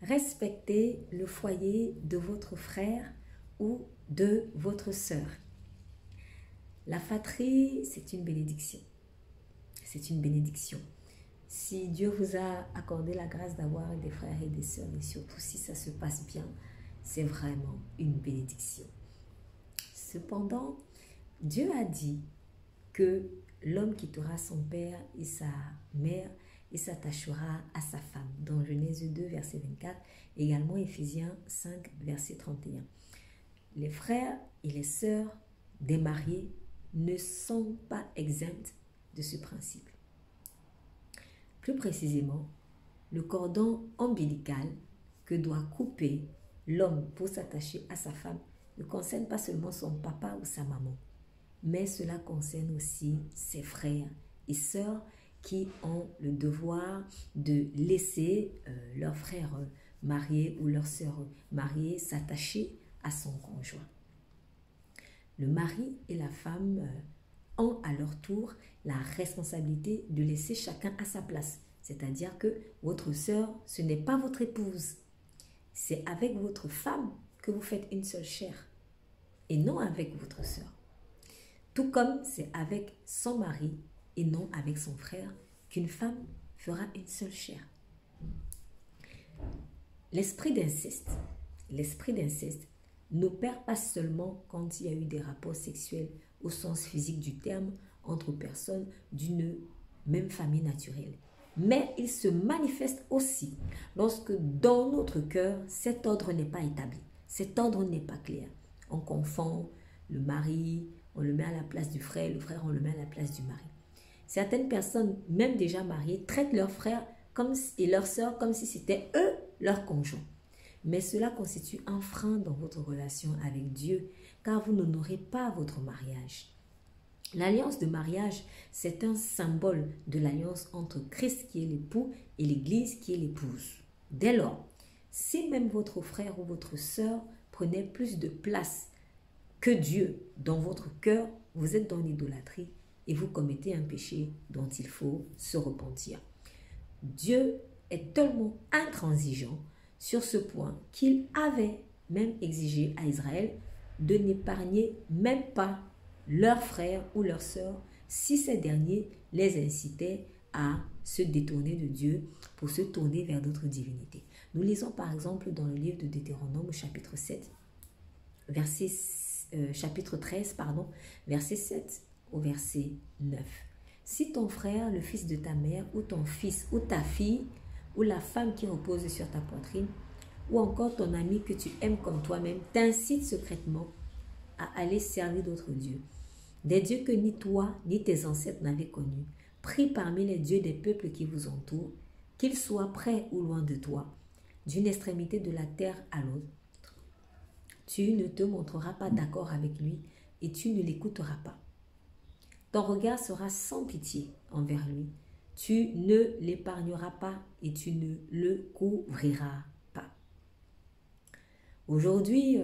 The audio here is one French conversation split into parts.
Respectez le foyer de votre frère ou de votre sœur. La fratrie, c'est une bénédiction. C'est une bénédiction. Si Dieu vous a accordé la grâce d'avoir des frères et des sœurs, et surtout si ça se passe bien, c'est vraiment une bénédiction. Cependant, Dieu a dit que l'homme quittera son père et sa mère et s'attachera à sa femme. Dans Genèse 2, verset 24, également Éphésiens 5, verset 31. Les frères et les sœurs des mariés ne sont pas exempts de ce principe. Plus précisément, le cordon ombilical que doit couper l'homme pour s'attacher à sa femme ne concerne pas seulement son papa ou sa maman, mais cela concerne aussi ses frères et sœurs qui ont le devoir de laisser leur frère marié ou leur sœur mariée s'attacher à son conjoint. Le mari et la femme ont à leur tour la responsabilité de laisser chacun à sa place. C'est-à-dire que votre sœur, ce n'est pas votre épouse. C'est avec votre femme que vous faites une seule chair et non avec votre sœur. Tout comme c'est avec son mari et non avec son frère qu'une femme fera une seule chair. L'esprit d'inceste n'opère pas seulement quand il y a eu des rapports sexuels au sens physique du terme entre personnes d'une même famille naturelle. Mais il se manifeste aussi lorsque dans notre cœur, cet ordre n'est pas établi, cet ordre n'est pas clair. On confond le mari, on le met à la place du frère, le frère, on le met à la place du mari. Certaines personnes, même déjà mariées, traitent leurs frères et leurs sœurs comme si c'était eux leurs conjoints. Mais cela constitue un frein dans votre relation avec Dieu, car vous n'honorez pas votre mariage. L'alliance de mariage, c'est un symbole de l'alliance entre Christ qui est l'époux et l'Église qui est l'épouse. Dès lors, si même votre frère ou votre sœur prenait plus de place que Dieu dans votre cœur, vous êtes dans l'idolâtrie et vous commettez un péché dont il faut se repentir. Dieu est tellement intransigeant sur ce point qu'il avait même exigé à Israël de n'épargner même pas leurs frères ou leurs sœurs si ces derniers les incitaient à se détourner de Dieu pour se tourner vers d'autres divinités. Nous lisons par exemple dans le livre de Deutéronome au chapitre 7, chapitre 13, verset 7 au verset 9. Si ton frère, le fils de ta mère, ou ton fils, ou ta fille, ou la femme qui repose sur ta poitrine, ou encore ton ami que tu aimes comme toi-même, t'incite secrètement à aller servir d'autres dieux, des dieux que ni toi, ni tes ancêtres n'avaient connus, pris parmi les dieux des peuples qui vous entourent, qu'ils soient près ou loin de toi, d'une extrémité de la terre à l'autre, tu ne te montreras pas d'accord avec lui et tu ne l'écouteras pas. Ton regard sera sans pitié envers lui. Tu ne l'épargneras pas et tu ne le couvriras pas. Aujourd'hui,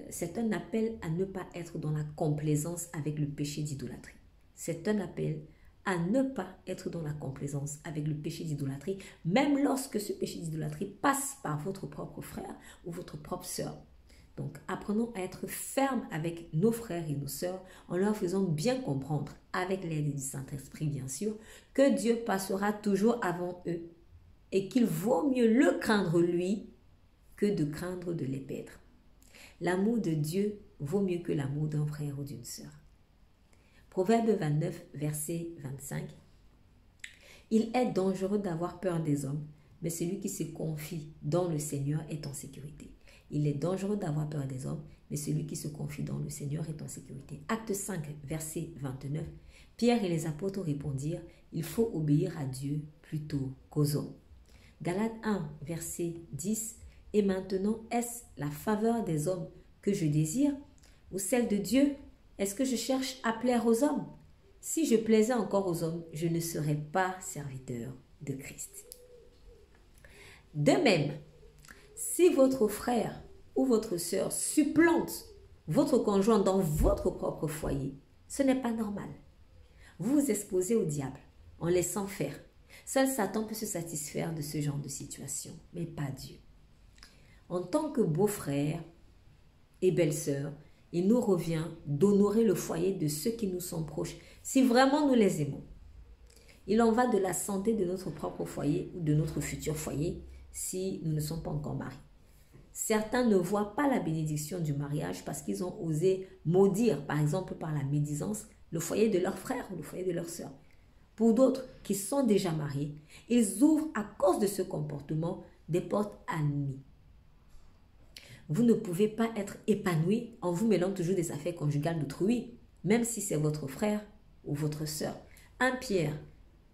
c'est un appel à ne pas être dans la complaisance avec le péché d'idolâtrie. C'est un appel à ne pas être dans la complaisance avec le péché d'idolâtrie, même lorsque ce péché d'idolâtrie passe par votre propre frère ou votre propre sœur. Donc, apprenons à être fermes avec nos frères et nos sœurs en leur faisant bien comprendre, avec l'aide du Saint-Esprit bien sûr, que Dieu passera toujours avant eux et qu'il vaut mieux le craindre lui que de craindre de les perdre. L'amour de Dieu vaut mieux que l'amour d'un frère ou d'une sœur. Proverbe 29, verset 25. Il est dangereux d'avoir peur des hommes, mais celui qui se confie dans le Seigneur est en sécurité. Il est dangereux d'avoir peur des hommes, mais celui qui se confie dans le Seigneur est en sécurité. Acte 5, verset 29. Pierre et les apôtres répondirent, il faut obéir à Dieu plutôt qu'aux hommes. Galates 1, verset 10. Et maintenant, est-ce la faveur des hommes que je désire ou celle de Dieu? Est-ce que je cherche à plaire aux hommes? Si je plaisais encore aux hommes, je ne serais pas serviteur de Christ. De même, si votre frère ou votre sœur supplante votre conjoint dans votre propre foyer, ce n'est pas normal. Vous vous exposez au diable en laissant faire. Seul Satan peut se satisfaire de ce genre de situation, mais pas Dieu. En tant que beau-frère et belle-sœur, il nous revient d'honorer le foyer de ceux qui nous sont proches, si vraiment nous les aimons. Il en va de la santé de notre propre foyer ou de notre futur foyer si nous ne sommes pas encore mariés. Certains ne voient pas la bénédiction du mariage parce qu'ils ont osé maudire, par exemple par la médisance, le foyer de leur frère ou le foyer de leur sœur. Pour d'autres qui sont déjà mariés, ils ouvrent à cause de ce comportement des portes à l'ennemi. Vous ne pouvez pas être épanoui en vous mêlant toujours des affaires conjugales d'autrui, même si c'est votre frère ou votre sœur. 1 Pierre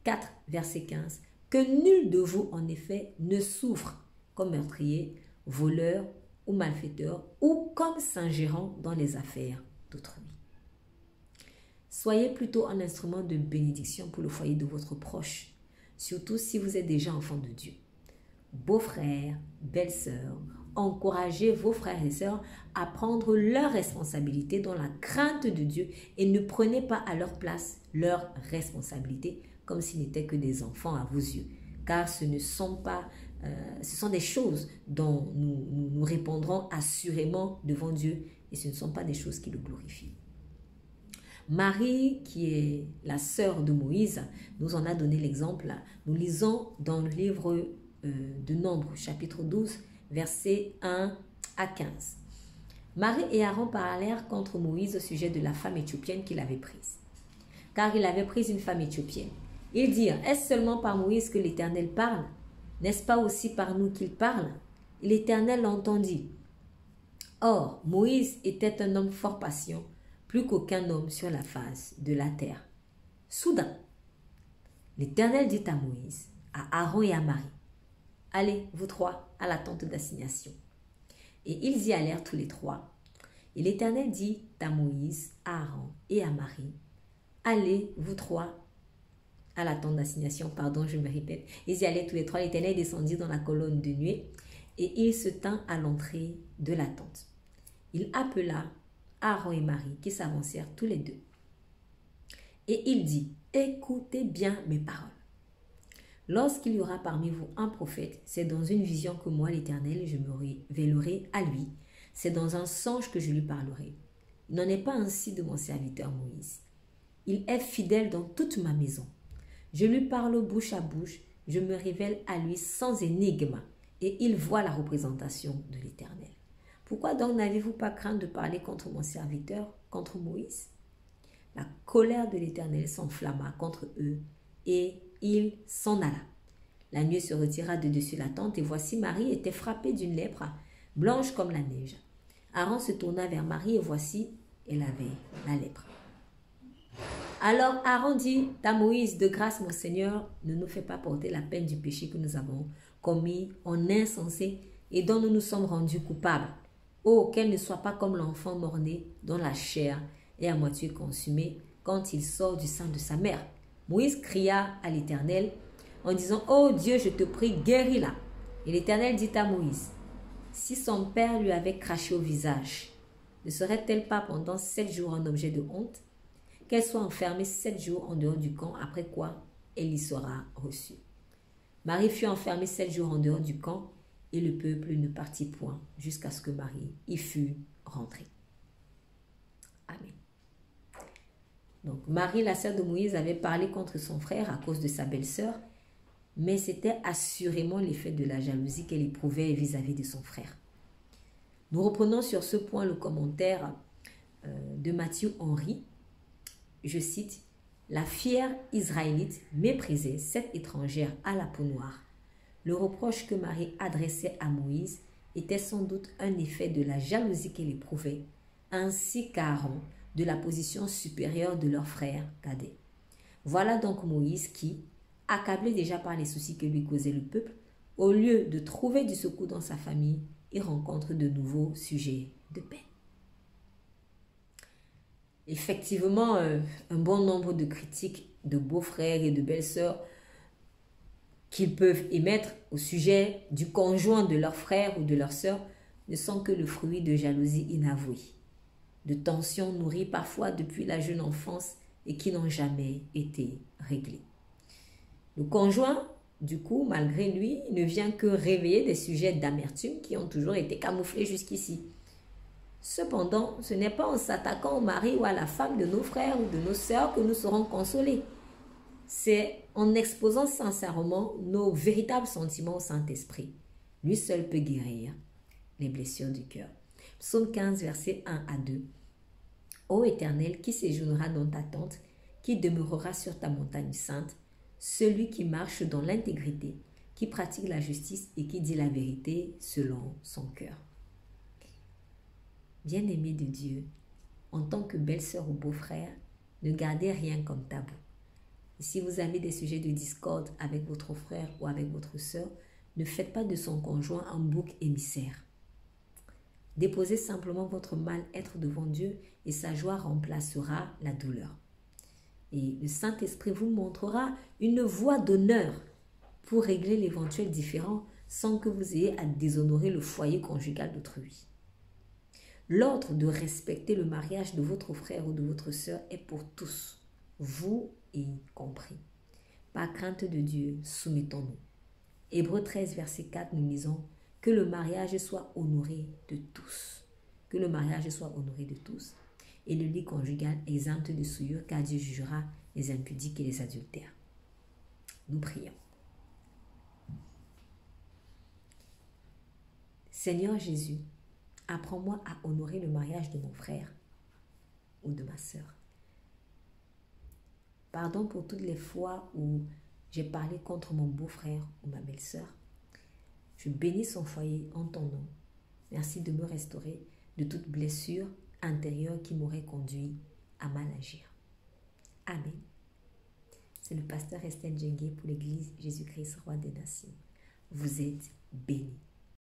4, verset 15. Que nul de vous, en effet, ne souffre comme meurtrier, voleur ou malfaiteur ou comme s'ingérant dans les affaires d'autrui. Soyez plutôt un instrument de bénédiction pour le foyer de votre proche, surtout si vous êtes déjà enfant de Dieu. Beaux-frères, belles-sœurs, encouragez vos frères et sœurs à prendre leurs responsabilités dans la crainte de Dieu et ne prenez pas à leur place leurs responsabilités comme s'ils n'étaient que des enfants à vos yeux. Car ce sont des choses dont nous répondrons assurément devant Dieu et ce ne sont pas des choses qui le glorifient. Marie, qui est la sœur de Moïse, nous en a donné l'exemple. Nous lisons dans le livre de Nombres, chapitre 12, versets 1 à 15. Marie et Aaron parlèrent contre Moïse au sujet de la femme éthiopienne qu'il avait prise. Car il avait pris une femme éthiopienne. Ils dirent, est-ce seulement par Moïse que l'Éternel parle? N'est-ce pas aussi par nous qu'il parle? Et l'Éternel l'entendit. Or, Moïse était un homme fort patient, plus qu'aucun homme sur la face de la terre. Soudain, l'Éternel dit à Moïse, à Aaron et à Marie, allez, vous trois, à la tente d'assignation. Et ils y allèrent tous les trois. Et l'Éternel dit à Moïse, à Aaron et à Marie, allez, vous trois, à la tente d'assignation, je me répète. Ils y allaient tous les trois. L'Éternel descendit dans la colonne de nuée et il se tint à l'entrée de la tente. Il appela Aaron et Marie qui s'avancèrent tous les deux. Et il dit, écoutez bien mes paroles. Lorsqu'il y aura parmi vous un prophète, c'est dans une vision que moi, l'Éternel, je me révélerai à lui. C'est dans un songe que je lui parlerai. Il n'en est pas ainsi de mon serviteur Moïse. Il est fidèle dans toute ma maison. Je lui parle bouche à bouche, je me révèle à lui sans énigme, et il voit la représentation de l'Éternel. Pourquoi donc n'avez-vous pas craint de parler contre mon serviteur, contre Moïse? La colère de l'Éternel s'enflamma contre eux, et il s'en alla. La nuée se retira de dessus la tente, et voici Marie était frappée d'une lèpre, blanche comme la neige. Aaron se tourna vers Marie, et voici, elle avait la lèpre. Alors Aaron dit à Moïse, de grâce mon Seigneur, ne nous fais pas porter la peine du péché que nous avons commis en insensé et dont nous nous sommes rendus coupables. Oh, qu'elle ne soit pas comme l'enfant mort-né dont la chair est à moitié consumée quand il sort du sein de sa mère. Moïse cria à l'Éternel en disant, oh Dieu, je te prie, guéris-la. Et l'Éternel dit à Moïse, si son père lui avait craché au visage, ne serait-elle pas pendant 7 jours un objet de honte? Qu'elle soit enfermée 7 jours en dehors du camp, après quoi elle y sera reçue. Marie fut enfermée 7 jours en dehors du camp, et le peuple ne partit point jusqu'à ce que Marie y fût rentrée. Amen. Donc Marie, la sœur de Moïse, avait parlé contre son frère à cause de sa belle-sœur, mais c'était assurément l'effet de la jalousie qu'elle éprouvait vis-à-vis de son frère. Nous reprenons sur ce point le commentaire de Matthieu Henry. Je cite, « La fière Israélite méprisait cette étrangère à la peau noire. Le reproche que Marie adressait à Moïse était sans doute un effet de la jalousie qu'elle éprouvait, ainsi qu'Aaron de la position supérieure de leur frère cadet. Voilà donc Moïse qui, accablé déjà par les soucis que lui causait le peuple, au lieu de trouver du secours dans sa famille, il rencontre de nouveaux sujets de peine. » Effectivement, un bon nombre de critiques de beaux-frères et de belles-sœurs qu'ils peuvent émettre au sujet du conjoint de leur frère ou de leur sœur ne sont que le fruit de jalousie inavouée, de tensions nourries parfois depuis la jeune enfance et qui n'ont jamais été réglées. Le conjoint Du coup, malgré lui, il ne vient que réveiller des sujets d'amertume qui ont toujours été camouflés jusqu'ici. Cependant, ce n'est pas en s'attaquant au mari ou à la femme de nos frères ou de nos sœurs que nous serons consolés. C'est en exposant sincèrement nos véritables sentiments au Saint-Esprit. Lui seul peut guérir les blessures du cœur. Psaume 15, versets 1 à 2. Ô Éternel, qui séjournera dans ta tente, qui demeurera sur ta montagne sainte, celui qui marche dans l'intégrité, qui pratique la justice et qui dit la vérité selon son cœur. Bien-aimés de Dieu, en tant que belle-sœur ou beau-frère, ne gardez rien comme tabou. Et si vous avez des sujets de discorde avec votre frère ou avec votre sœur, ne faites pas de son conjoint un bouc émissaire. Déposez simplement votre mal-être devant Dieu et sa joie remplacera la douleur. Et le Saint-Esprit vous montrera une voie d'honneur pour régler l'éventuel différend sans que vous ayez à déshonorer le foyer conjugal d'autrui. L'ordre de respecter le mariage de votre frère ou de votre sœur est pour tous, vous y compris. Par crainte de Dieu, soumettons-nous. Hébreux 13, verset 4, nous lisons « Que le mariage soit honoré de tous. » Que le mariage soit honoré de tous. Et le lit conjugal exempt de souillure, car Dieu jugera les impudiques et les adultères. Nous prions. Seigneur Jésus, apprends-moi à honorer le mariage de mon frère ou de ma sœur. Pardon pour toutes les fois où j'ai parlé contre mon beau-frère ou ma belle-sœur. Je bénis son foyer en ton nom. Merci de me restaurer de toute blessure intérieure qui m'aurait conduit à mal agir. Amen. C'est le pasteur Estelle Djengue pour l'Église Jésus-Christ, Roi des Nations. Vous êtes bénis.